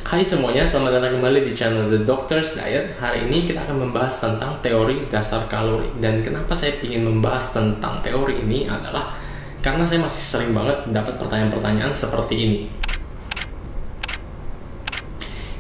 Hai semuanya, selamat datang kembali di channel The Doctor's Diet. Hari ini kita akan membahas tentang teori dasar kalori. Dan kenapa saya ingin membahas tentang teori ini adalah karena saya masih sering banget dapat pertanyaan-pertanyaan seperti ini.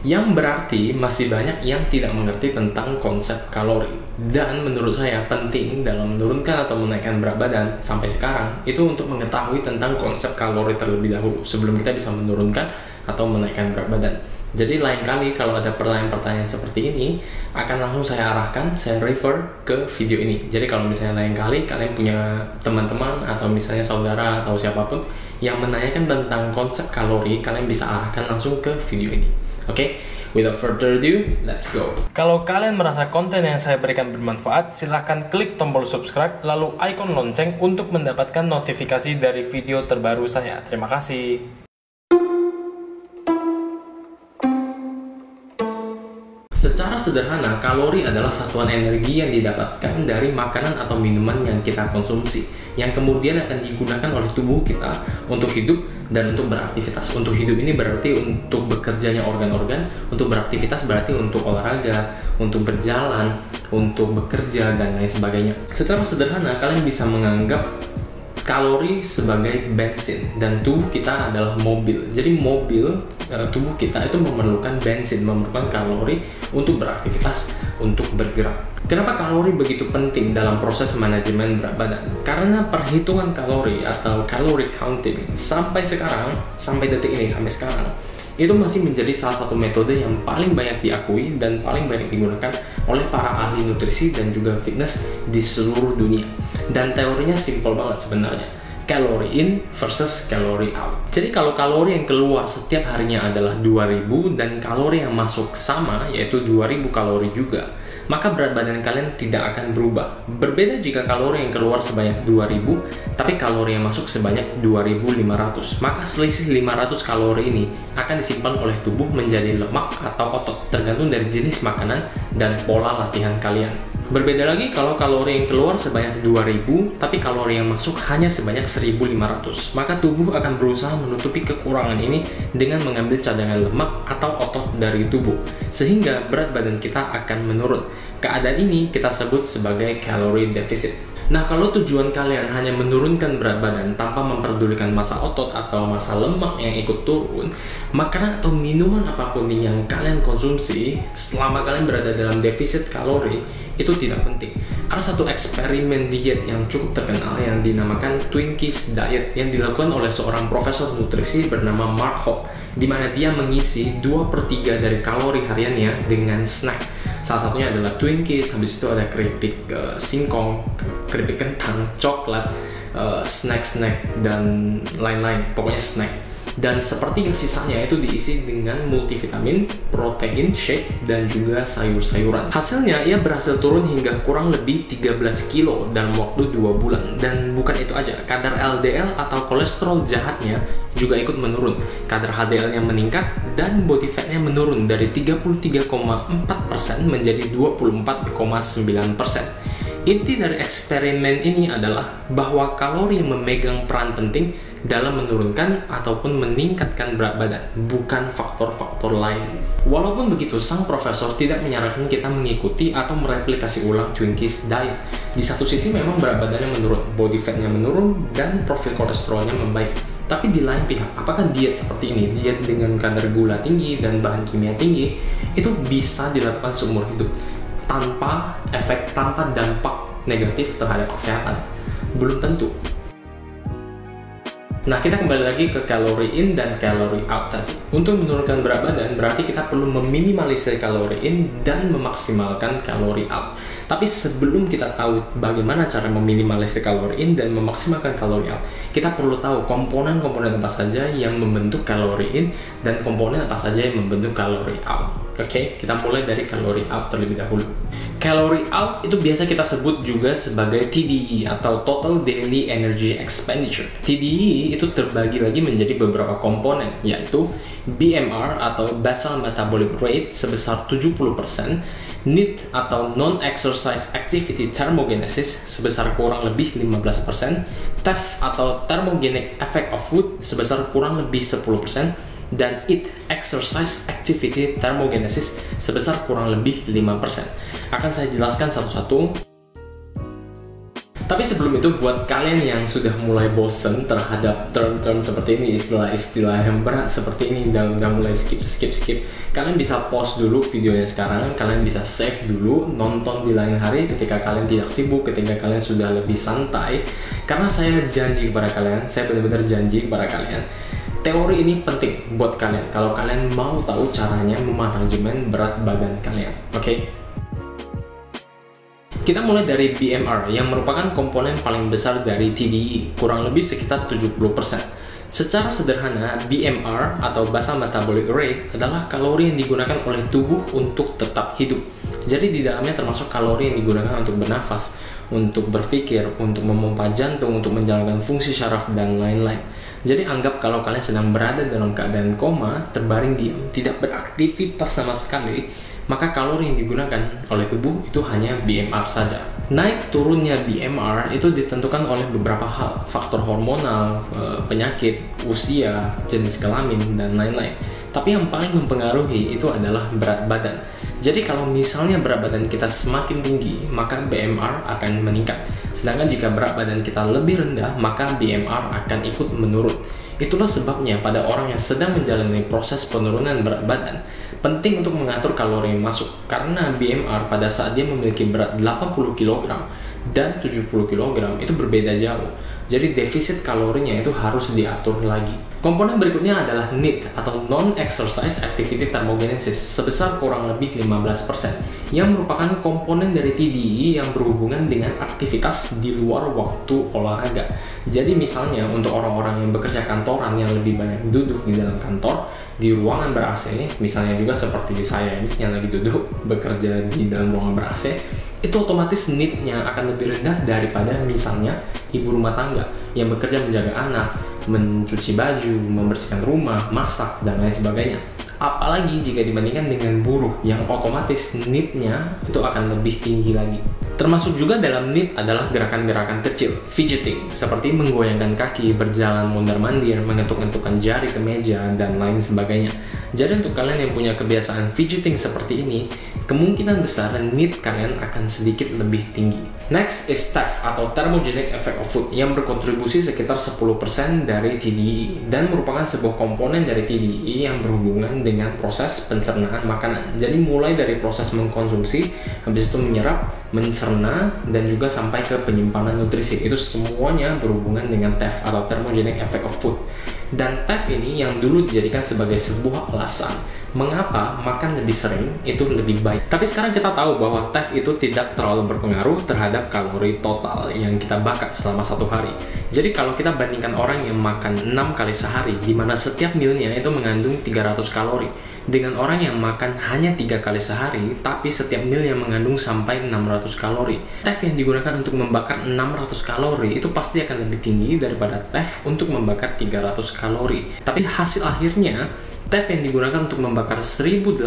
Yang berarti masih banyak yang tidak mengerti tentang konsep kalori. Dan menurut saya penting dalam menurunkan atau menaikkan berat badan sampai sekarang itu untuk mengetahui tentang konsep kalori terlebih dahulu sebelum kita bisa menurunkan atau menaikkan berat badan. Jadi lain kali kalau ada pertanyaan-pertanyaan seperti ini akan langsung saya arahkan, saya refer ke video ini. Jadi kalau misalnya lain kali kalian punya teman-teman atau misalnya saudara atau siapapun yang menanyakan tentang konsep kalori, kalian bisa arahkan langsung ke video ini. Oke, without further ado, let's go. Kalau kalian merasa konten yang saya berikan bermanfaat, silahkan klik tombol subscribe lalu ikon lonceng untuk mendapatkan notifikasi dari video terbaru saya. Terima kasih. Secara sederhana, kalori adalah satuan energi yang didapatkan dari makanan atau minuman yang kita konsumsi, yang kemudian akan digunakan oleh tubuh kita untuk hidup dan untuk beraktivitas. Untuk hidup ini berarti untuk bekerjanya organ-organ, untuk beraktivitas berarti untuk olahraga, untuk berjalan, untuk bekerja, dan lain sebagainya. Secara sederhana, kalian bisa menganggap kalori sebagai bensin dan tubuh kita adalah mobil. Jadi tubuh kita itu memerlukan bensin, memerlukan kalori untuk beraktivitas, untuk bergerak. Kenapa kalori begitu penting dalam proses manajemen berat badan? Karena perhitungan kalori atau calorie counting sampai detik ini, sampai sekarang itu masih menjadi salah satu metode yang paling banyak diakui dan paling banyak digunakan oleh para ahli nutrisi dan juga fitness di seluruh dunia. Dan teorinya simple banget sebenarnya. Calorie in versus calorie out. Jadi kalau kalori yang keluar setiap harinya adalah 2000 dan kalori yang masuk sama yaitu 2000 kalori juga, maka berat badan kalian tidak akan berubah. Berbeda jika kalori yang keluar sebanyak 2000 tapi kalori yang masuk sebanyak 2500, maka selisih 500 kalori ini akan disimpan oleh tubuh menjadi lemak atau otot, tergantung dari jenis makanan dan pola latihan kalian. Berbeda lagi kalau kalori yang keluar sebanyak 2000 tapi kalori yang masuk hanya sebanyak 1500, maka tubuh akan berusaha menutupi kekurangan ini dengan mengambil cadangan lemak atau otot dari tubuh, sehingga berat badan kita akan menurun. Keadaan ini kita sebut sebagai calorie deficit. Nah, kalau tujuan kalian hanya menurunkan berat badan tanpa memperdulikan massa otot atau massa lemak yang ikut turun, makanan atau minuman apapun yang kalian konsumsi selama kalian berada dalam defisit kalori itu tidak penting. Ada satu eksperimen diet yang cukup terkenal yang dinamakan Twinkies Diet yang dilakukan oleh seorang profesor nutrisi bernama Mark Hopp, di mana dia mengisi 2/3 dari kalori hariannya dengan snack. Salah satunya adalah Twinkies, habis itu ada keripik singkong, keripik kentang, coklat, snack-snack, dan lain-lain, pokoknya snack. Dan sepertiga sisanya itu diisi dengan multivitamin, protein shake, dan juga sayur-sayuran. Hasilnya, ia berhasil turun hingga kurang lebih 13 kilo dalam waktu 2 bulan. Dan bukan itu aja, kadar LDL atau kolesterol jahatnya juga ikut menurun. Kadar HDL-nya meningkat dan body fat-nya menurun dari 33,4% menjadi 24,9%. Inti dari eksperimen ini adalah bahwa kalori yang memegang peran penting dalam menurunkan ataupun meningkatkan berat badan, bukan faktor-faktor lain. Walaupun begitu, sang profesor tidak menyarankan kita mengikuti atau mereplikasi ulang Twinkies Diet. Di satu sisi memang berat badannya menurun, body fat-nya menurun, dan profil kolesterolnya membaik. Tapi di lain pihak, apakah diet seperti ini, diet dengan kadar gula tinggi dan bahan kimia tinggi, itu bisa dilakukan seumur hidup tanpa dampak negatif terhadap kesehatan? Belum tentu. Nah, kita kembali lagi ke calorie in dan calorie out tadi. Untuk menurunkan berat badan, berarti kita perlu meminimalisir calorie in dan memaksimalkan calorie out. Tapi sebelum kita tahu bagaimana cara meminimalisir calorie in dan memaksimalkan calorie out, kita perlu tahu komponen-komponen apa saja yang membentuk calorie in dan komponen apa saja yang membentuk calorie out. Oke, kita mulai dari calorie out terlebih dahulu. Calorie out itu biasa kita sebut juga sebagai TDE atau Total Daily Energy Expenditure. TDE itu terbagi lagi menjadi beberapa komponen, yaitu BMR atau Basal Metabolic Rate sebesar 70%, NEAT atau Non-Exercise Activity Thermogenesis sebesar kurang lebih 15%, TEF atau Thermogenic Effect of Food sebesar kurang lebih 10%, dan EAT Exercise Activity Thermogenesis sebesar kurang lebih 5%. Akan saya jelaskan satu-satu. Tapi sebelum itu, buat kalian yang sudah mulai bosen terhadap term-term seperti ini, istilah-istilah yang berat seperti ini, dan udah mulai skip, kalian bisa pause dulu videonya sekarang, kalian bisa save dulu, nonton di lain hari ketika kalian tidak sibuk, ketika kalian sudah lebih santai. Karena saya janji kepada kalian, saya benar-benar janji kepada kalian, teori ini penting buat kalian kalau kalian mau tahu caranya memanajemen berat badan kalian. Oke? Kita mulai dari BMR yang merupakan komponen paling besar dari TDE, kurang lebih sekitar 70%. Secara sederhana, BMR atau basal metabolic rate adalah kalori yang digunakan oleh tubuh untuk tetap hidup. Jadi di dalamnya termasuk kalori yang digunakan untuk bernafas, untuk berpikir, untuk memompa jantung, untuk menjalankan fungsi syaraf, dan lain-lain. Jadi anggap kalau kalian sedang berada dalam keadaan koma, terbaring diam, tidak beraktivitas sama sekali, maka kalori yang digunakan oleh tubuh itu hanya BMR saja. Naik turunnya BMR itu ditentukan oleh beberapa hal, faktor hormonal, penyakit, usia, jenis kelamin, dan lain-lain. Tapi yang paling mempengaruhi itu adalah berat badan. Jadi kalau misalnya berat badan kita semakin tinggi, maka BMR akan meningkat. Sedangkan jika berat badan kita lebih rendah, maka BMR akan ikut menurun. Itulah sebabnya pada orang yang sedang menjalani proses penurunan berat badan, penting untuk mengatur kalori yang masuk, karena BMR pada saat dia memiliki berat 80 kg dan 70 kg itu berbeda jauh. Jadi defisit kalorinya itu harus diatur lagi. Komponen berikutnya adalah NEAT atau Non-Exercise Activity Thermogenesis sebesar kurang lebih 15%, yang merupakan komponen dari TDE yang berhubungan dengan aktivitas di luar waktu olahraga. Jadi misalnya untuk orang-orang yang bekerja kantoran yang lebih banyak duduk di dalam kantor, di ruangan ber-AC, misalnya juga seperti saya ini yang lagi duduk bekerja di dalam ruangan ber-AC, itu otomatis NEAT-nya akan lebih rendah daripada misalnya ibu rumah tangga yang bekerja menjaga anak, mencuci baju, membersihkan rumah, masak, dan lain sebagainya. Apalagi jika dibandingkan dengan buruh yang otomatis NEAT-nya itu akan lebih tinggi lagi. Termasuk juga dalam NEAT adalah gerakan-gerakan kecil, fidgeting, seperti menggoyangkan kaki, berjalan mondar-mandir, mengetuk-ngetukkan jari ke meja, dan lain sebagainya. Jadi untuk kalian yang punya kebiasaan fidgeting seperti ini, kemungkinan besar NEAT kalian akan sedikit lebih tinggi. Next is TEF atau Thermogenic Effect of Food yang berkontribusi sekitar 10% dari TDE dan merupakan sebuah komponen dari TDE yang berhubungan dengan proses pencernaan makanan. Jadi mulai dari proses mengkonsumsi, habis itu menyerap, mencerna, dan juga sampai ke penyimpanan nutrisi. Itu semuanya berhubungan dengan TEF atau Thermogenic Effect of Food. Dan TEF ini yang dulu dijadikan sebagai sebuah alasan mengapa makan lebih sering itu lebih baik. Tapi sekarang kita tahu bahwa TEF itu tidak terlalu berpengaruh terhadap kalori total yang kita bakar selama satu hari. Jadi kalau kita bandingkan orang yang makan 6 kali sehari, di mana setiap mealnya itu mengandung 300 kalori, dengan orang yang makan hanya 3 kali sehari, tapi setiap meal yang mengandung sampai 600 kalori. TEF yang digunakan untuk membakar 600 kalori itu pasti akan lebih tinggi daripada TEF untuk membakar 300 kalori. Tapi hasil akhirnya, TEF yang digunakan untuk membakar 1800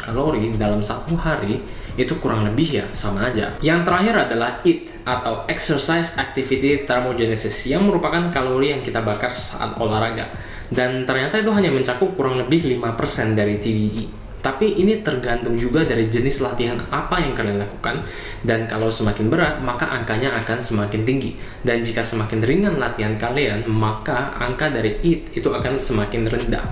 kalori dalam satu hari itu kurang lebih ya sama aja. Yang terakhir adalah EAT atau Exercise Activity Thermogenesis yang merupakan kalori yang kita bakar saat olahraga. Dan ternyata itu hanya mencakup kurang lebih 5% dari TDE. Tapi ini tergantung juga dari jenis latihan apa yang kalian lakukan, dan kalau semakin berat maka angkanya akan semakin tinggi, dan jika semakin ringan latihan kalian maka angka dari EAT itu akan semakin rendah.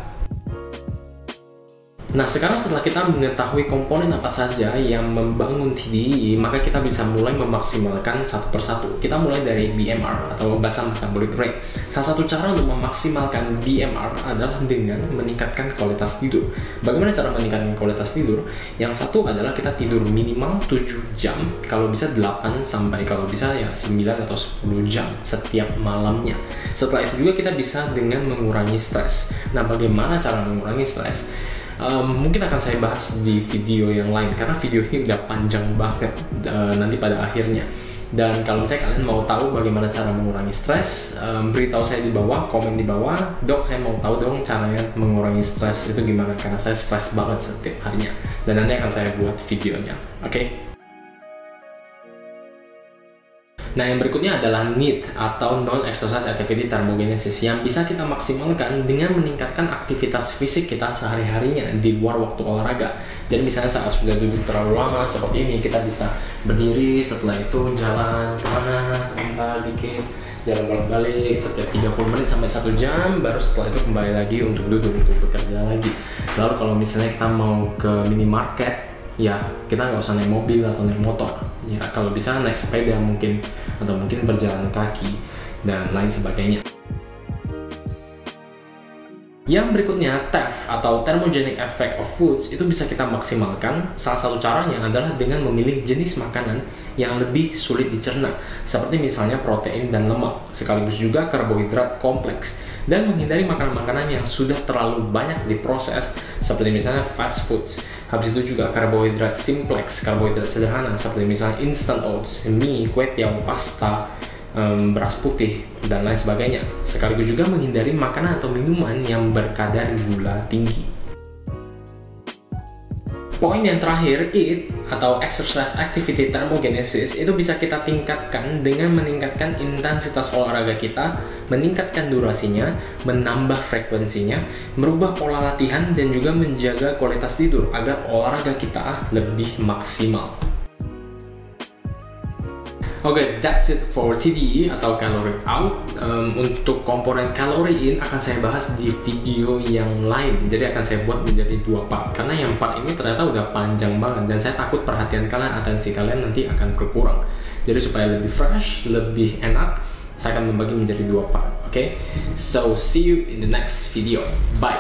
Nah, sekarang setelah kita mengetahui komponen apa saja yang membangun TDE, maka kita bisa mulai memaksimalkan satu persatu. Kita mulai dari BMR atau basal metabolic rate. Salah satu cara untuk memaksimalkan BMR adalah dengan meningkatkan kualitas tidur. Bagaimana cara meningkatkan kualitas tidur? Yang satu adalah kita tidur minimal 7 jam, kalau bisa 8 sampai kalau bisa ya 9 atau 10 jam setiap malamnya. Setelah itu juga kita bisa dengan mengurangi stres. Nah, bagaimana cara mengurangi stres? Mungkin akan saya bahas di video yang lain karena video ini udah panjang banget nanti pada akhirnya. Dan kalau misalnya kalian mau tahu bagaimana cara mengurangi stres, beritahu saya di bawah, komen di bawah, dok saya mau tahu dong caranya mengurangi stres itu gimana, karena saya stres banget setiap harinya, dan nanti akan saya buat videonya. Oke? Nah, yang berikutnya adalah NEAT atau Non-Exercise Activity Thermogenesis yang bisa kita maksimalkan dengan meningkatkan aktivitas fisik kita sehari-harinya di luar waktu olahraga. Jadi misalnya saat sudah duduk terlalu lama seperti ini, kita bisa berdiri, setelah itu jalan kemana sebentar dikit, jalan balik-balik setiap 30 menit sampai 1 jam, baru setelah itu kembali lagi untuk duduk untuk bekerja lagi. Lalu kalau misalnya kita mau ke minimarket, ya kita nggak usah naik mobil atau naik motor, ya kalau bisa naik sepeda mungkin, atau mungkin berjalan kaki dan lain sebagainya. Yang berikutnya, TEF atau Thermogenic Effect of Foods itu bisa kita maksimalkan. Salah satu caranya adalah dengan memilih jenis makanan yang lebih sulit dicerna, seperti misalnya protein dan lemak, sekaligus juga karbohidrat kompleks, dan menghindari makanan-makanan yang sudah terlalu banyak diproses, seperti misalnya fast foods. Habis itu juga karbohidrat simplex, karbohidrat sederhana, seperti misalnya instant oats, mie, kue tiaw, pasta, beras putih, dan lain sebagainya. Sekaligus juga menghindari makanan atau minuman yang berkadar gula tinggi. Poin yang terakhir, EAT atau Exercise Activity Thermogenesis, itu bisa kita tingkatkan dengan meningkatkan intensitas olahraga kita, meningkatkan durasinya, menambah frekuensinya, merubah pola latihan, dan juga menjaga kualitas tidur agar olahraga kita lebih maksimal. Oke, that's it for TDE atau Calorie Out. Untuk komponen Calorie In akan saya bahas di video yang lain. Jadi akan saya buat menjadi 2 part. Karena yang part ini ternyata udah panjang banget dan saya takut perhatian kalian, atensi kalian nanti akan berkurang. Jadi supaya lebih fresh, lebih enak, saya akan membagi menjadi 2 part. Oke, so see you in the next video. Bye.